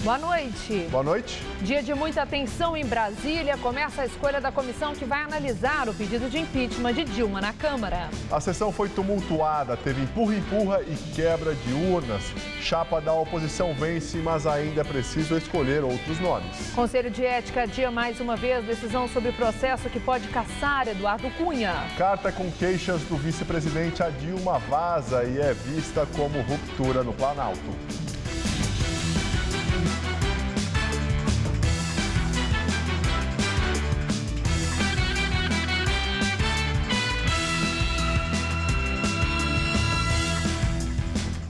Boa noite. Boa noite. Dia de muita tensão em Brasília. Começa a escolha da comissão que vai analisar o pedido de impeachment de Dilma na Câmara. A sessão foi tumultuada, teve empurra-empurra e quebra de urnas. Chapa da oposição vence, mas ainda é preciso escolher outros nomes. Conselho de Ética adia mais uma vez decisão sobre processo que pode caçar Eduardo Cunha. Carta com queixas do vice-presidente a Dilma vaza e é vista como ruptura no Planalto.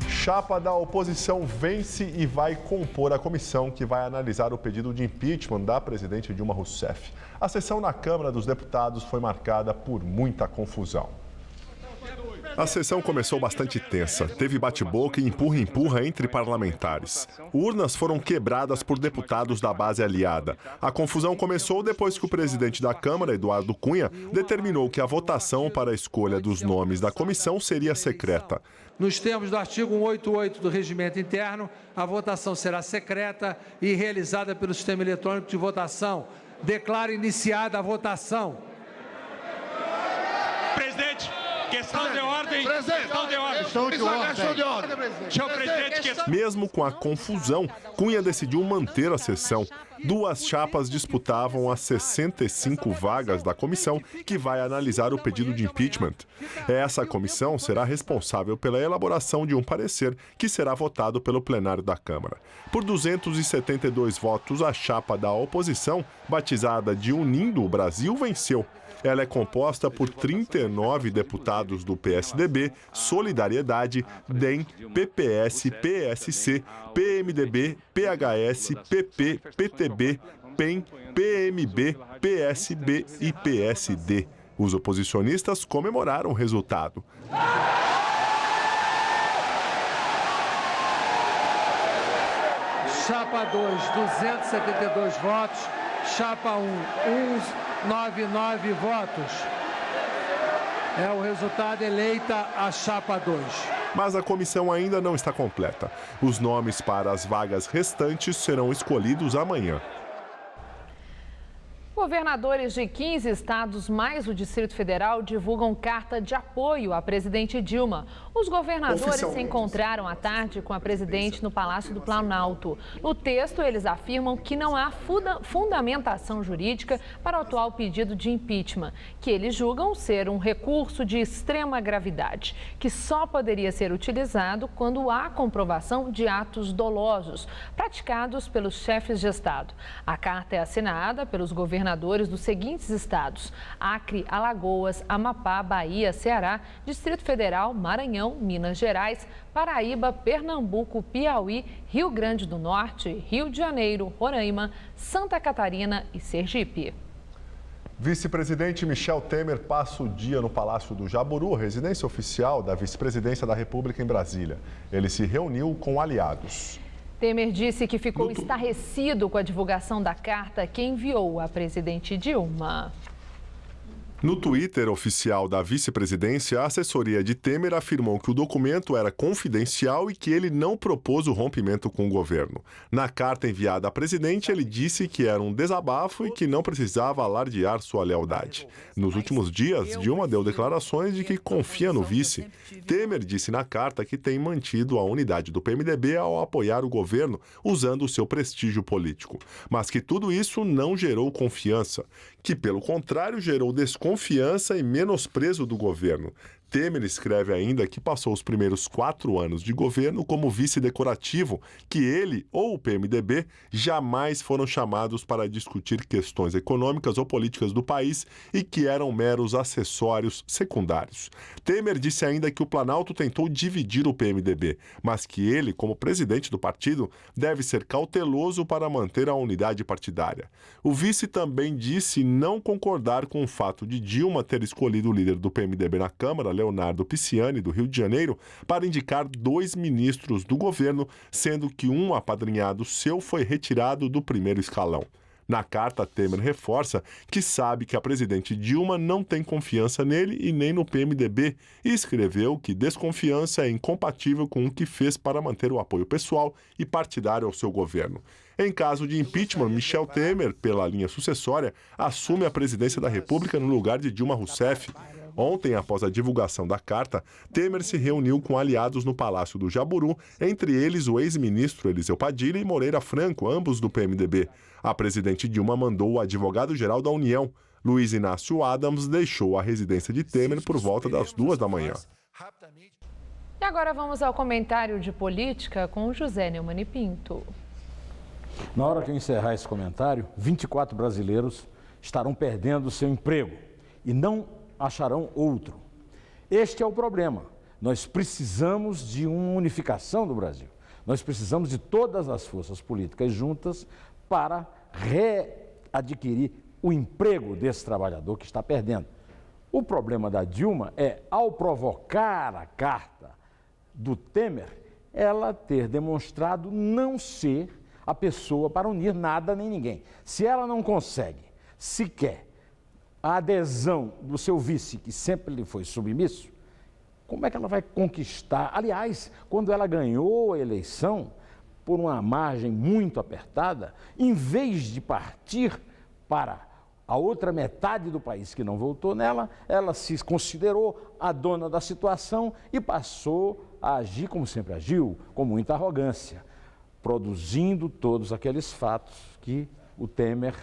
Chapa da oposição vence e vai compor a comissão que vai analisar o pedido de impeachment da presidente Dilma Rousseff. A sessão na Câmara dos Deputados foi marcada por muita confusão. A sessão começou bastante tensa. Teve bate-boca e empurra-empurra entre parlamentares. Urnas foram quebradas por deputados da base aliada. A confusão começou depois que o presidente da Câmara, Eduardo Cunha, determinou que a votação para a escolha dos nomes da comissão seria secreta. Nos termos do artigo 188 do Regimento Interno, a votação será secreta e realizada pelo sistema eletrônico de votação. Declaro iniciada a votação. Presidente, questão de ordem. Questão de ordem. Questão de ordem. Senhor presidente, Mesmo com a confusão, Cunha decidiu manter a sessão. Duas chapas disputavam as 65 vagas da comissão que vai analisar o pedido de impeachment. Essa comissão será responsável pela elaboração de um parecer que será votado pelo plenário da Câmara. Por 272 votos, a chapa da oposição, batizada de Unindo o Brasil, venceu. Ela é composta por 39 deputados do PSDB, Solidariedade, DEM, PPS, PSC, PMDB, PHS, PP, PTB, PEN, PMB, PSB e PSD. Os oposicionistas comemoraram o resultado. Chapa 2, 272 votos. Chapa 1, 199 votos. É o resultado, eleita a Chapa 2. Mas a comissão ainda não está completa. Os nomes para as vagas restantes serão escolhidos amanhã. Governadores de 15 estados, mais o Distrito Federal, divulgam carta de apoio à presidente Dilma. Os governadores se encontraram à tarde com a presidente no Palácio do Planalto. No texto, eles afirmam que não há fundamentação jurídica para o atual pedido de impeachment, que eles julgam ser um recurso de extrema gravidade, que só poderia ser utilizado quando há comprovação de atos dolosos praticados pelos chefes de Estado. A carta é assinada pelos governadores dos seguintes estados: Acre, Alagoas, Amapá, Bahia, Ceará, Distrito Federal, Maranhão, Minas Gerais, Paraíba, Pernambuco, Piauí, Rio Grande do Norte, Rio de Janeiro, Roraima, Santa Catarina e Sergipe. Vice-presidente Michel Temer passa o dia no Palácio do Jaburu, residência oficial da vice-presidência da República em Brasília. Ele se reuniu com aliados. Temer disse que ficou estarrecido com a divulgação da carta que enviou à presidente Dilma. No Twitter oficial da vice-presidência, a assessoria de Temer afirmou que o documento era confidencial e que ele não propôs o rompimento com o governo. Na carta enviada à presidente, ele disse que era um desabafo e que não precisava alardear sua lealdade. Nos últimos dias, Dilma deu declarações de que confia no vice. Temer disse na carta que tem mantido a unidade do PMDB ao apoiar o governo, usando o seu prestígio político. Mas que tudo isso não gerou confiança, que, pelo contrário, gerou desconfiança e menosprezo do governo. Temer escreve ainda que passou os primeiros 4 anos de governo como vice decorativo, que ele ou o PMDB jamais foram chamados para discutir questões econômicas ou políticas do país e que eram meros acessórios secundários. Temer disse ainda que o Planalto tentou dividir o PMDB, mas que ele, como presidente do partido, deve ser cauteloso para manter a unidade partidária. O vice também disse não concordar com o fato de Dilma ter escolhido o líder do PMDB na Câmara, Leonardo Pisciani, do Rio de Janeiro, para indicar 2 ministros do governo, sendo que um apadrinhado seu foi retirado do primeiro escalão. Na carta, Temer reforça que sabe que a presidente Dilma não tem confiança nele e nem no PMDB e escreveu que desconfiança é incompatível com o que fez para manter o apoio pessoal e partidário ao seu governo. Em caso de impeachment, Michel Temer, pela linha sucessória, assume a presidência da República no lugar de Dilma Rousseff. Ontem, após a divulgação da carta, Temer se reuniu com aliados no Palácio do Jaburu, entre eles o ex-ministro Eliseu Padilha e Moreira Franco, ambos do PMDB. A presidente Dilma mandou o advogado-geral da União. Luiz Inácio Adams deixou a residência de Temer por volta das 2 da manhã. E agora vamos ao comentário de política com José Neumann e Pinto. Na hora que eu encerrar esse comentário, 24 brasileiros estarão perdendo seu emprego e não acharão outro. Este é o problema. Nós precisamos de uma unificação do Brasil. Nós precisamos de todas as forças políticas juntas para readquirir o emprego desse trabalhador que está perdendo. O problema da Dilma é, ao provocar a carta do Temer, ela ter demonstrado não ser a pessoa para unir nada nem ninguém. Se ela não consegue sequer a adesão do seu vice, que sempre lhe foi submisso, como é que ela vai conquistar? Aliás, quando ela ganhou a eleição por uma margem muito apertada, em vez de partir para a outra metade do país que não votou nela, ela se considerou a dona da situação e passou a agir como sempre agiu, com muita arrogância, produzindo todos aqueles fatos que o Temer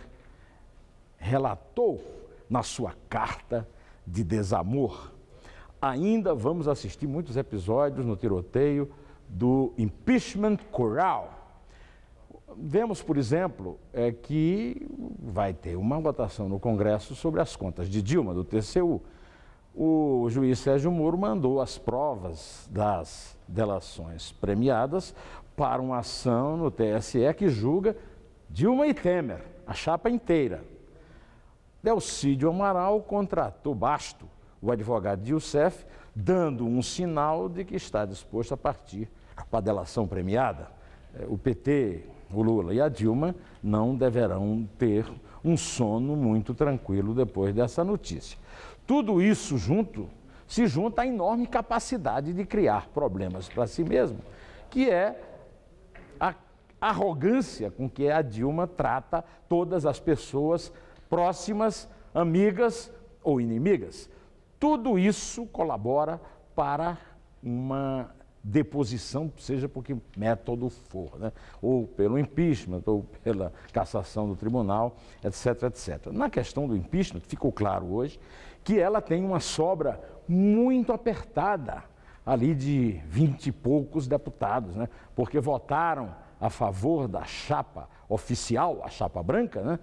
relatou na sua carta de desamor. Ainda vamos assistir muitos episódios no tiroteio do impeachment coral. Vemos, por exemplo, que vai ter uma votação no Congresso sobre as contas de Dilma, do TCU. O juiz Sérgio Moro mandou as provas das delações premiadas para uma ação no TSE que julga Dilma e Temer, a chapa inteira. Delcídio Amaral contratou Basto, o advogado de Youssef, dando um sinal de que está disposto a partir para a delação premiada. O PT, o Lula e a Dilma não deverão ter um sono muito tranquilo depois dessa notícia. Tudo isso se junta à enorme capacidade de criar problemas para si mesmo, que é a arrogância com que a Dilma trata todas as pessoas próximas, amigas ou inimigas. Tudo isso colabora para uma deposição, seja por que método for, né? Ou pelo impeachment, ou pela cassação do tribunal, etc, etc. Na questão do impeachment, ficou claro hoje que ela tem uma sobra muito apertada, ali de 20 e poucos deputados, né? Porque votaram a favor da chapa oficial, a chapa branca, né?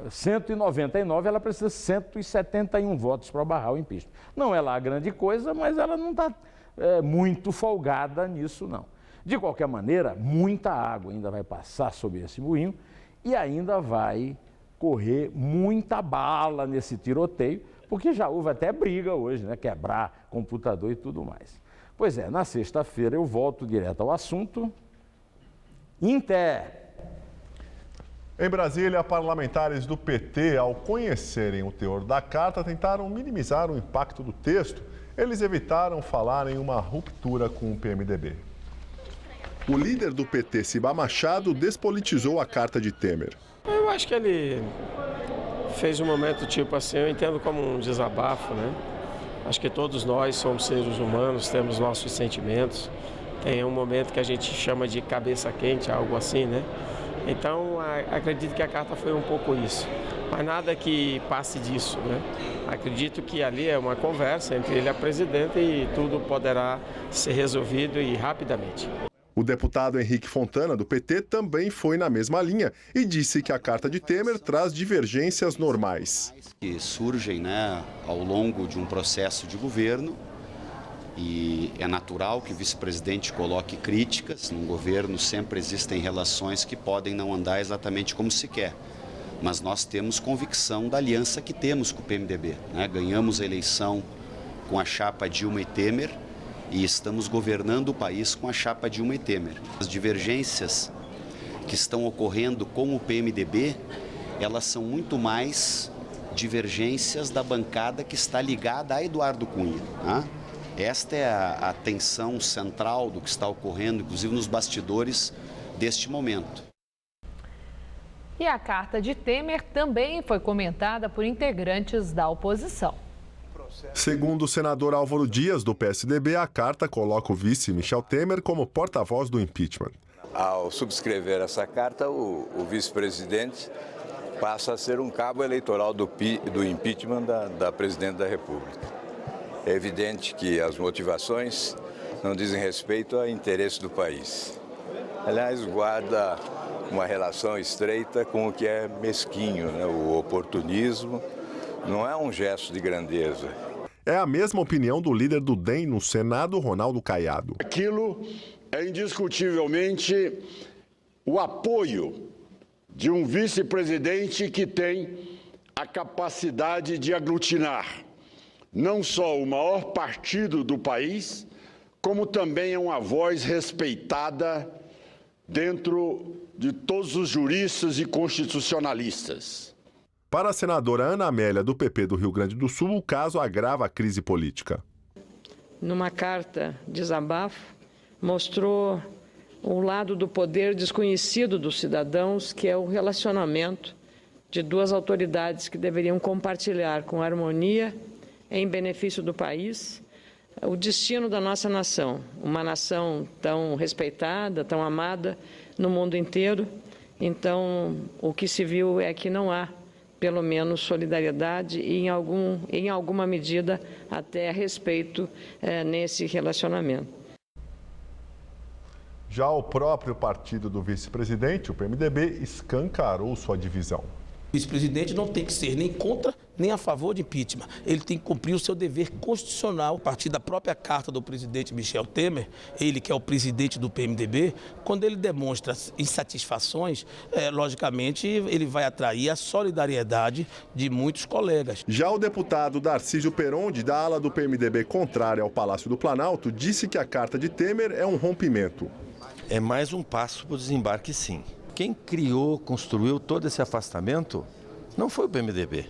199, ela precisa de 171 votos para barrar o impeachment. Não é lá a grande coisa, mas ela não está muito folgada nisso, não. De qualquer maneira, muita água ainda vai passar sobre esse moinho e ainda vai correr muita bala nesse tiroteio, porque já houve até briga hoje, né? Quebrar computador e tudo mais. Pois é, na sexta-feira eu volto direto ao assunto. Inter. Em Brasília, parlamentares do PT, ao conhecerem o teor da carta, tentaram minimizar o impacto do texto. Eles evitaram falar em uma ruptura com o PMDB. O líder do PT, Ciba Machado, despolitizou a carta de Temer. Eu acho que ele fez um momento tipo assim, eu entendo como um desabafo, né? Acho que todos nós somos seres humanos, temos nossos sentimentos. Tem um momento que a gente chama de cabeça quente, algo assim, né? Então, acredito que a carta foi um pouco isso, mas nada que passe disso, né? Acredito que ali é uma conversa entre ele e a presidenta e tudo poderá ser resolvido e rapidamente. O deputado Henrique Fontana, do PT, também foi na mesma linha e disse que a carta de Temer traz divergências normais. Que surgem, né, ao longo de um processo de governo. E é natural que o vice-presidente coloque críticas. No governo sempre existem relações que podem não andar exatamente como se quer. Mas nós temos convicção da aliança que temos com o PMDB, né? Ganhamos a eleição com a chapa Dilma e Temer e estamos governando o país com a chapa Dilma e Temer. As divergências que estão ocorrendo com o PMDB elas são muito mais divergências da bancada que está ligada a Eduardo Cunha. Né? Esta é a tensão central do que está ocorrendo, inclusive nos bastidores deste momento. E a carta de Temer também foi comentada por integrantes da oposição. Segundo o senador Álvaro Dias, do PSDB, a carta coloca o vice Michel Temer como porta-voz do impeachment. Ao subscrever essa carta, o vice-presidente passa a ser um cabo eleitoral do impeachment da presidente da República. É evidente que as motivações não dizem respeito ao interesse do país. Aliás, guarda uma relação estreita com o que é mesquinho, né? O oportunismo não é um gesto de grandeza. É a mesma opinião do líder do DEM no Senado, Ronaldo Caiado. Aquilo é indiscutivelmente o apoio de um vice-presidente que tem a capacidade de aglutinar não só o maior partido do país, como também é uma voz respeitada dentro de todos os juristas e constitucionalistas. Para a senadora Ana Amélia, do PP do Rio Grande do Sul, o caso agrava a crise política. Numa carta de desabafo, mostrou um lado do poder desconhecido dos cidadãos, que é o relacionamento de duas autoridades que deveriam compartilhar com harmonia, em benefício do país, o destino da nossa nação, uma nação tão respeitada, tão amada no mundo inteiro. Então, o que se viu é que não há, pelo menos, solidariedade e, em alguma medida, até respeito nesse relacionamento. Já o próprio partido do vice-presidente, o PMDB, escancarou sua divisão. O vice-presidente não tem que ser nem contra nem a favor de impeachment. Ele tem que cumprir o seu dever constitucional a partir da própria carta do presidente Michel Temer, ele que é o presidente do PMDB. Quando ele demonstra insatisfações, logicamente ele vai atrair a solidariedade de muitos colegas. Já o deputado Darcísio Perondi, da ala do PMDB contrária ao Palácio do Planalto, disse que a carta de Temer é um rompimento. É mais um passo para o desembarque, sim. Quem criou, construiu todo esse afastamento não foi o PMDB,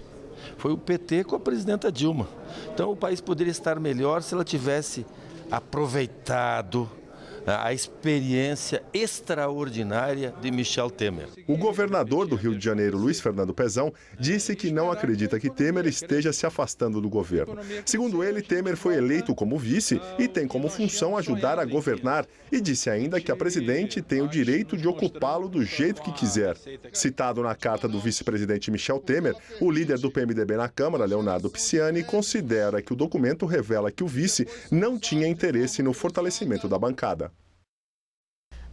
foi o PT com a presidenta Dilma. Então o país poderia estar melhor se ela tivesse aproveitado a experiência extraordinária de Michel Temer. O governador do Rio de Janeiro, Luiz Fernando Pezão, disse que não acredita que Temer esteja se afastando do governo. Segundo ele, Temer foi eleito como vice e tem como função ajudar a governar, e disse ainda que a presidente tem o direito de ocupá-lo do jeito que quiser. Citado na carta do vice-presidente Michel Temer, o líder do PMDB na Câmara, Leonardo Pisciani, considera que o documento revela que o vice não tinha interesse no fortalecimento da bancada.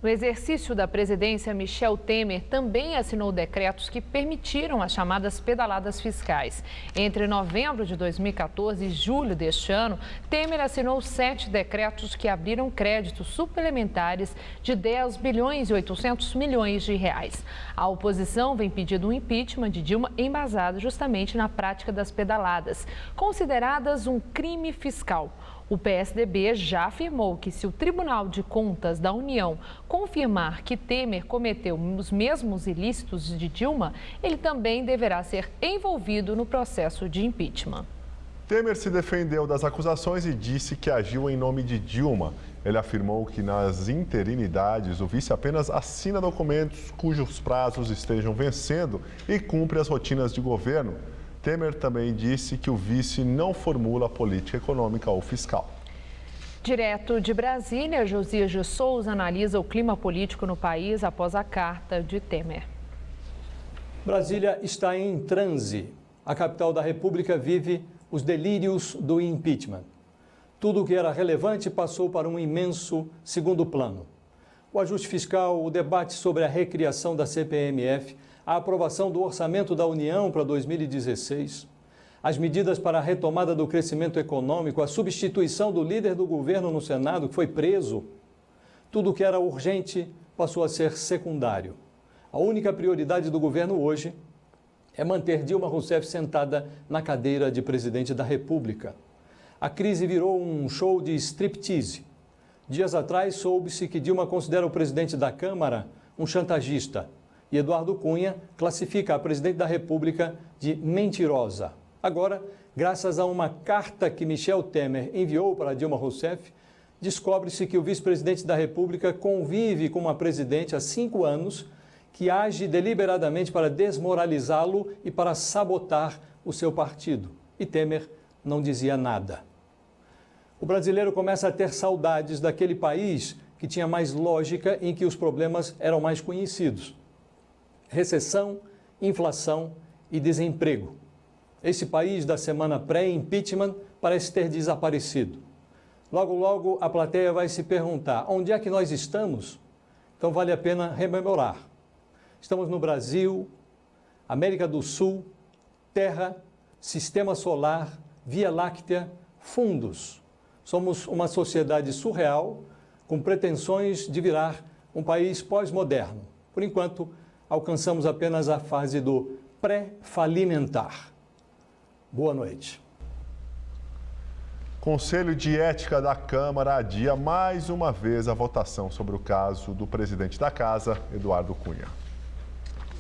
No exercício da presidência, Michel Temer também assinou decretos que permitiram as chamadas pedaladas fiscais. Entre novembro de 2014 e julho deste ano, Temer assinou 7 decretos que abriram créditos suplementares de 10 bilhões e 800 milhões de reais. A oposição vem pedindo um impeachment de Dilma embasado justamente na prática das pedaladas, consideradas um crime fiscal. O PSDB já afirmou que se o Tribunal de Contas da União confirmar que Temer cometeu os mesmos ilícitos de Dilma, ele também deverá ser envolvido no processo de impeachment. Temer se defendeu das acusações e disse que agiu em nome de Dilma. Ele afirmou que nas interinidades o vice apenas assina documentos cujos prazos estejam vencendo e cumpre as rotinas de governo. Temer também disse que o vice não formula política econômica ou fiscal. Direto de Brasília, Josias de Souza analisa o clima político no país após a carta de Temer. Brasília está em transe. A capital da República vive os delírios do impeachment. Tudo o que era relevante passou para um imenso segundo plano. O ajuste fiscal, o debate sobre a recriação da CPMF, a aprovação do Orçamento da União para 2016, as medidas para a retomada do crescimento econômico, a substituição do líder do governo no Senado, que foi preso. Tudo o que era urgente passou a ser secundário. A única prioridade do governo hoje é manter Dilma Rousseff sentada na cadeira de presidente da República. A crise virou um show de striptease. Dias atrás soube-se que Dilma considera o presidente da Câmara um chantagista. E Eduardo Cunha classifica a presidente da República de mentirosa. Agora, graças a uma carta que Michel Temer enviou para Dilma Rousseff, descobre-se que o vice-presidente da República convive com uma presidente há 5 anos que age deliberadamente para desmoralizá-lo e para sabotar o seu partido. E Temer não dizia nada. O brasileiro começa a ter saudades daquele país que tinha mais lógica, em que os problemas eram mais conhecidos. Recessão, inflação e desemprego. Esse país da semana pré-impeachment parece ter desaparecido. Logo, logo a plateia vai se perguntar: onde é que nós estamos? Então vale a pena rememorar. Estamos no Brasil, América do Sul, Terra, Sistema Solar, Via Láctea, fundos. Somos uma sociedade surreal com pretensões de virar um país pós-moderno. Por enquanto, alcançamos apenas a fase do pré-falimentar. Boa noite. Conselho de Ética da Câmara adia mais uma vez a votação sobre o caso do presidente da Casa, Eduardo Cunha.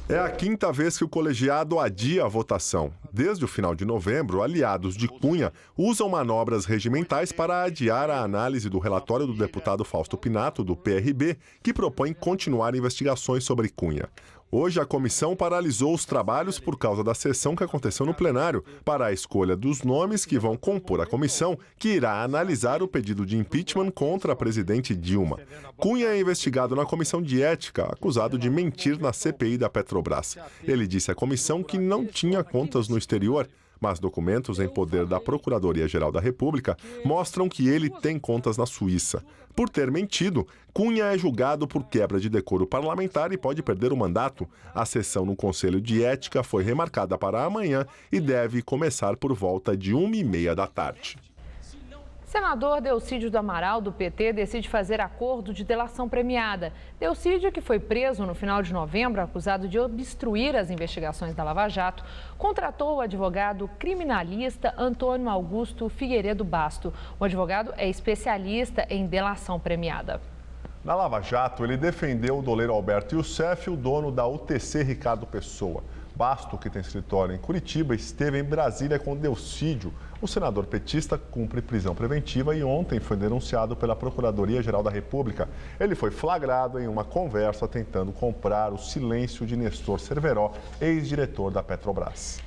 É a 5ª vez que o colegiado adia a votação. Desde o final de novembro, aliados de Cunha usam manobras regimentais para adiar a análise do relatório do deputado Fausto Pinato, do PRB, que propõe continuar investigações sobre Cunha. Hoje, a comissão paralisou os trabalhos por causa da sessão que aconteceu no plenário para a escolha dos nomes que vão compor a comissão, que irá analisar o pedido de impeachment contra a presidente Dilma. Cunha é investigado na comissão de ética, acusado de mentir na CPI da Petrobras. Ele disse à comissão que não tinha contas no exterior, mas documentos em poder da Procuradoria-Geral da República mostram que ele tem contas na Suíça. Por ter mentido, Cunha é julgado por quebra de decoro parlamentar e pode perder o mandato. A sessão no Conselho de Ética foi remarcada para amanhã e deve começar por volta de 1h30 da tarde. Senador Delcídio do Amaral, do PT, decide fazer acordo de delação premiada. Delcídio, que foi preso no final de novembro, acusado de obstruir as investigações da Lava Jato, contratou o advogado criminalista Antônio Augusto Figueiredo Basto. O advogado é especialista em delação premiada. Na Lava Jato, ele defendeu o doleiro Alberto Youssef, o dono da UTC Ricardo Pessoa. Basto, que tem escritório em Curitiba, esteve em Brasília com Delcídio. O senador petista cumpre prisão preventiva e ontem foi denunciado pela Procuradoria-Geral da República. Ele foi flagrado em uma conversa tentando comprar o silêncio de Nestor Cerveró, ex-diretor da Petrobras.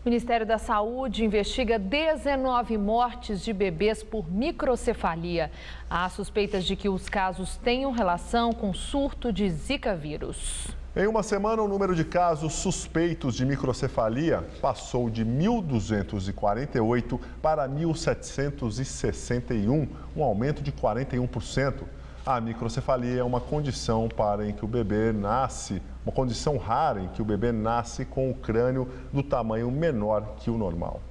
O Ministério da Saúde investiga 19 mortes de bebês por microcefalia. Há suspeitas de que os casos tenham relação com surto de Zika vírus. Em uma semana, o número de casos suspeitos de microcefalia passou de 1.248 para 1.761, um aumento de 41%. A microcefalia é uma condição em que o bebê nasce, uma condição rara em que o bebê nasce com o crânio do tamanho menor que o normal.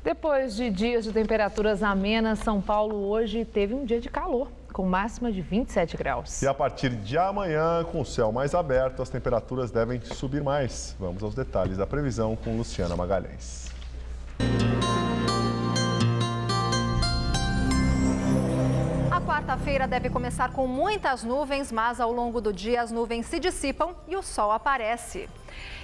Depois de dias de temperaturas amenas, São Paulo hoje teve um dia de calor, com máxima de 27 graus. E a partir de amanhã, com o céu mais aberto, as temperaturas devem subir mais. Vamos aos detalhes da previsão com Luciana Magalhães. A quarta-feira deve começar com muitas nuvens, mas ao longo do dia as nuvens se dissipam e o sol aparece.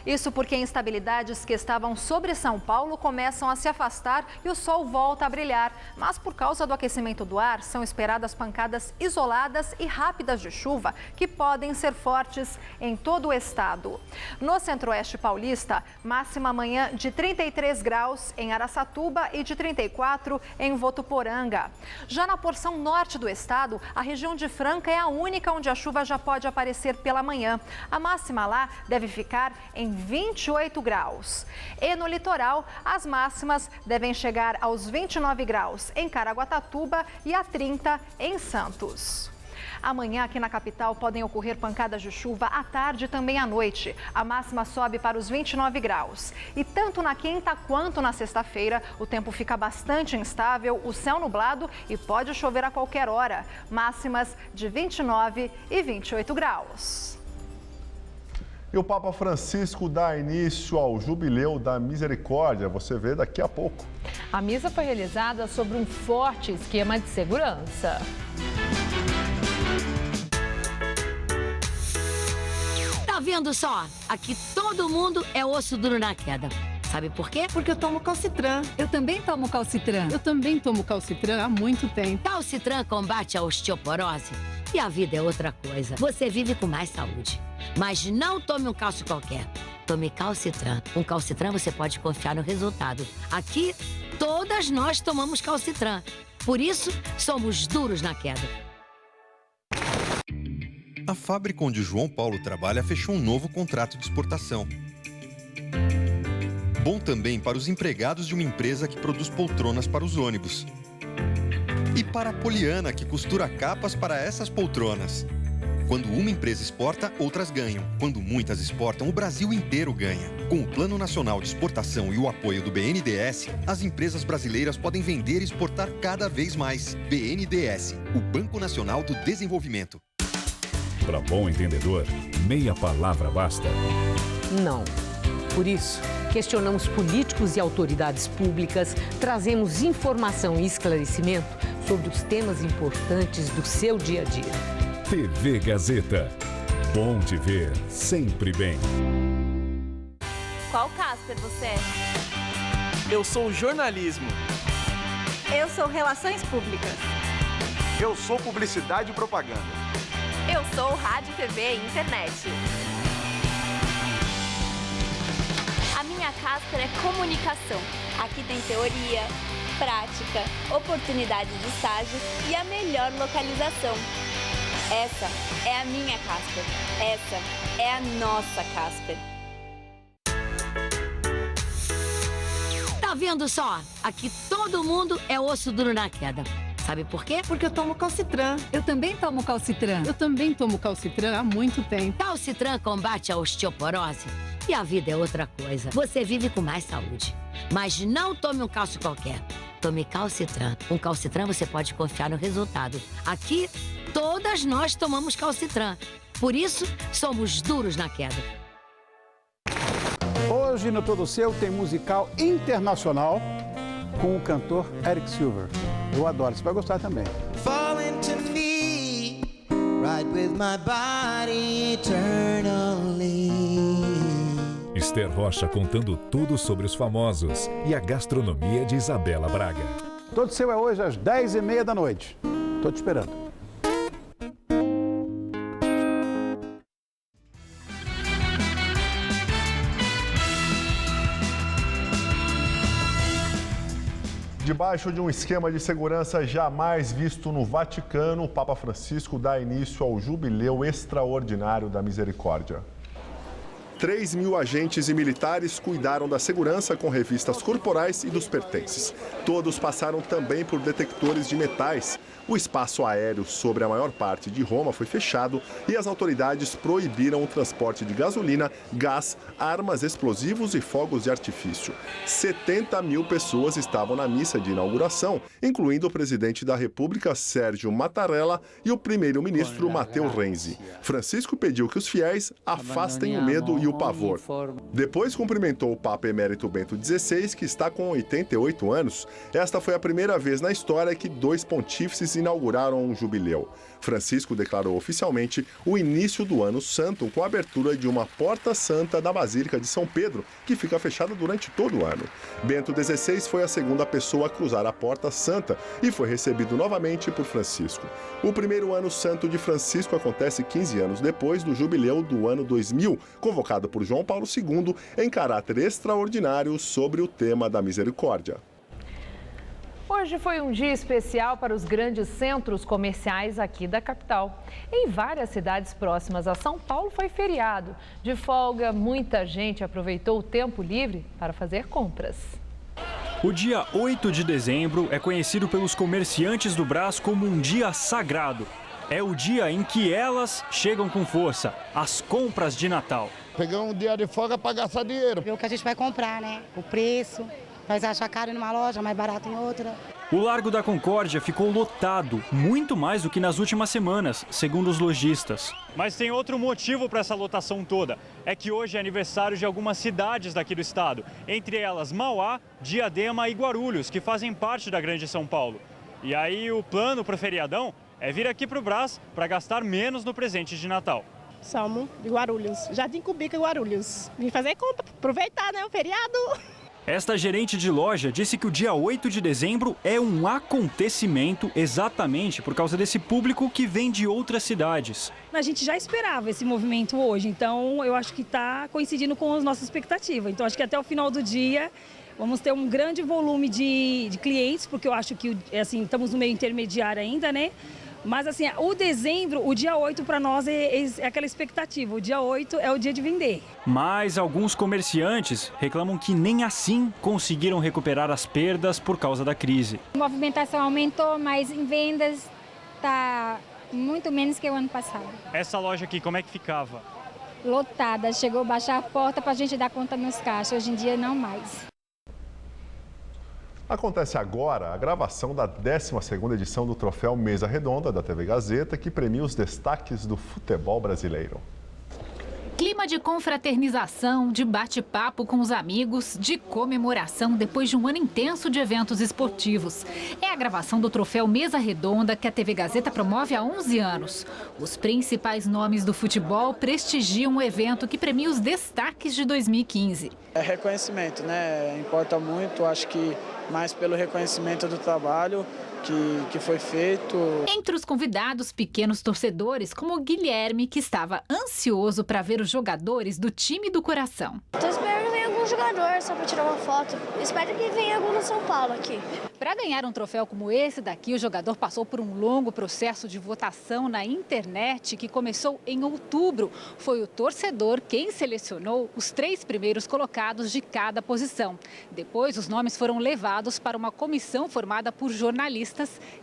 Isso porque instabilidades que estavam sobre São Paulo começam a se afastar e o sol volta a brilhar. Mas por causa do aquecimento do ar, são esperadas pancadas isoladas e rápidas de chuva que podem ser fortes em todo o estado. No centro-oeste paulista, máxima amanhã de 33 graus em Araçatuba e de 34 em Votuporanga. Já na porção norte do estado, a região de Franca é a única onde a chuva já pode aparecer pela manhã. A máxima lá deve ficar em 28 graus. E no litoral, as máximas devem chegar aos 29 graus em Caraguatatuba e a 30 em Santos. Amanhã, aqui na capital, podem ocorrer pancadas de chuva à tarde e também à noite. A máxima sobe para os 29 graus. E tanto na quinta quanto na sexta-feira, o tempo fica bastante instável, o céu nublado e pode chover a qualquer hora. Máximas de 29 e 28 graus. E o Papa Francisco dá início ao Jubileu da Misericórdia. Você vê daqui a pouco. A missa foi realizada sobre um forte esquema de segurança. Tá Tá vendo só? Aqui todo mundo é osso duro na queda. Sabe por quê? Porque eu tomo Calcitran. Eu também tomo Calcitran. Eu também tomo Calcitran há muito tempo. Calcitran combate a osteoporose e a vida é outra coisa. Você vive com mais saúde. Mas não tome um cálcio qualquer. Tome Calcitran. Com Calcitran você pode confiar no resultado. Aqui, todas nós tomamos Calcitran. Por isso, somos duros na queda. A fábrica onde João Paulo trabalha fechou um novo contrato de exportação. Bom também para os empregados de uma empresa que produz poltronas para os ônibus. E para a Poliana, que costura capas para essas poltronas. Quando uma empresa exporta, outras ganham. Quando muitas exportam, o Brasil inteiro ganha. Com o Plano Nacional de Exportação e o apoio do BNDES, as empresas brasileiras podem vender e exportar cada vez mais. BNDES, o Banco Nacional do Desenvolvimento. Para bom entendedor, meia palavra basta. Não. Por isso, questionamos políticos e autoridades públicas, trazemos informação e esclarecimento sobre os temas importantes do seu dia a dia. TV Gazeta. Bom te ver sempre bem. Qual Casper você é? Eu sou jornalismo. Eu sou relações públicas. Eu sou publicidade e propaganda. Eu sou rádio, TV e internet. A minha Casper é comunicação. Aqui tem teoria, prática, oportunidade de estágio e a melhor localização. Essa é a minha Casper. Essa é a nossa Casper. Tá vendo só? Aqui todo mundo é osso duro na queda. Sabe por quê? Porque eu tomo Calcitran. Eu também tomo Calcitran. Eu também tomo Calcitran há muito tempo. Calcitran combate a osteoporose e a vida é outra coisa. Você vive com mais saúde. Mas não tome um cálcio qualquer. Tome Calcitran. Com Calcitran você pode confiar no resultado. Aqui, todas nós tomamos Calcitran. Por isso, somos duros na queda. Hoje no Todo Seu tem musical internacional com o cantor Eric Silver. Eu adoro, você vai gostar também. Esther Rocha contando tudo sobre os famosos e a gastronomia de Isabela Braga. Todo Seu é hoje às 10h30 da noite. Tô te esperando. Debaixo de um esquema de segurança jamais visto no Vaticano, o Papa Francisco dá início ao Jubileu Extraordinário da Misericórdia. 3.000 agentes e militares cuidaram da segurança com revistas corporais e dos pertences. Todos passaram também por detectores de metais. O espaço aéreo sobre a maior parte de Roma foi fechado e as autoridades proibiram o transporte de gasolina, gás, armas, explosivos e fogos de artifício. 70.000 pessoas estavam na missa de inauguração, incluindo o presidente da República, Sérgio Mattarella, e o primeiro-ministro, Matteo Renzi. Francisco pediu que os fiéis afastem o medo e o pavor. Depois cumprimentou o Papa Emérito Bento XVI, que está com 88 anos. Esta foi a primeira vez na história que 2 pontífices inauguraram um jubileu. Francisco declarou oficialmente o início do Ano Santo com a abertura de uma porta santa da Basílica de São Pedro, que fica fechada durante todo o ano. Bento XVI foi a segunda pessoa a cruzar a porta santa e foi recebido novamente por Francisco. O primeiro Ano Santo de Francisco acontece 15 anos depois do jubileu do ano 2000, convocado por João Paulo II em caráter extraordinário sobre o tema da misericórdia. Hoje foi um dia especial para os grandes centros comerciais aqui da capital. Em várias cidades próximas a São Paulo foi feriado. De folga, muita gente aproveitou o tempo livre para fazer compras. O dia 8 de dezembro é conhecido pelos comerciantes do Brás como um dia sagrado. É o dia em que elas chegam com força, as compras de Natal. Pegar um dia de folga para gastar dinheiro. Ver o que a gente vai comprar, né? O preço. Nós achamos caro em uma loja, mais barato em outra. O Largo da Concórdia ficou lotado, muito mais do que nas últimas semanas, segundo os lojistas. Mas tem outro motivo para essa lotação toda. É que hoje é aniversário de algumas cidades daqui do estado. Entre elas Mauá, Diadema e Guarulhos, que fazem parte da Grande São Paulo. E aí o plano para o feriadão é vir aqui para o Brás para gastar menos no presente de Natal. Somos de Guarulhos, Jardim Cubica, Guarulhos. Vim fazer compra, aproveitar, né, o feriado. Esta gerente de loja disse que o dia 8 de dezembro é um acontecimento exatamente por causa desse público que vem de outras cidades. A gente já esperava esse movimento hoje, então eu acho que está coincidindo com as nossas expectativas. Então acho que até o final do dia vamos ter um grande volume de clientes, porque eu acho que assim, estamos no meio intermediário ainda, né? Mas assim, o dezembro, o dia 8 para nós é aquela expectativa, o dia 8 é o dia de vender. Mas alguns comerciantes reclamam que nem assim conseguiram recuperar as perdas por causa da crise. A movimentação aumentou, mas em vendas está muito menos que o ano passado. Essa loja aqui, como é que ficava? Lotada, chegou a baixar a porta para a gente dar conta nos caixas, hoje em dia não mais. Acontece agora a gravação da 12ª edição do Troféu Mesa Redonda da TV Gazeta, que premia os destaques do futebol brasileiro. Clima de confraternização, de bate-papo com os amigos, de comemoração depois de um ano intenso de eventos esportivos. É a gravação do Troféu Mesa Redonda que a TV Gazeta promove há 11 anos. Os principais nomes do futebol prestigiam o evento que premia os destaques de 2015. É reconhecimento, né? Importa muito, acho que mais pelo reconhecimento do trabalho que foi feito. Entre os convidados, pequenos torcedores, como o Guilherme, que estava ansioso para ver os jogadores do time do coração. Estou esperando que venha algum jogador só para tirar uma foto. Espero que venha algum no São Paulo aqui. Para ganhar um troféu como esse daqui, o jogador passou por um longo processo de votação na internet que começou em outubro. Foi o torcedor quem selecionou os 3 primeiros colocados de cada posição. Depois, os nomes foram levados para uma comissão formada por jornalistas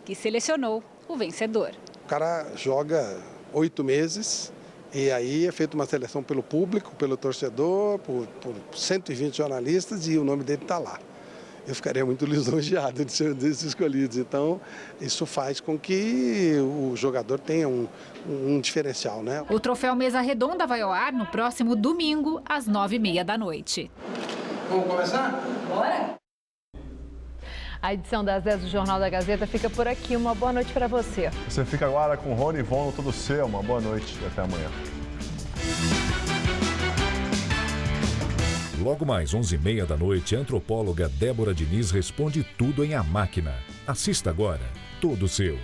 que selecionou o vencedor. O cara joga 8 meses e aí é feita uma seleção pelo público, pelo torcedor, por 120 jornalistas e o nome dele está lá. Eu ficaria muito lisonjeado de ser um desses escolhidos. Então, isso faz com que o jogador tenha um diferencial, né? O Troféu Mesa Redonda vai ao ar no próximo domingo, às 9h30 da noite. Vamos começar? Bora! A edição das 10 do Jornal da Gazeta fica por aqui. Uma boa noite para você. Você fica agora com Rony Von no Tudo Seu. Uma boa noite e até amanhã. Logo mais 11h30 da noite, a antropóloga Débora Diniz responde tudo em A Máquina. Assista agora, Todo Seu.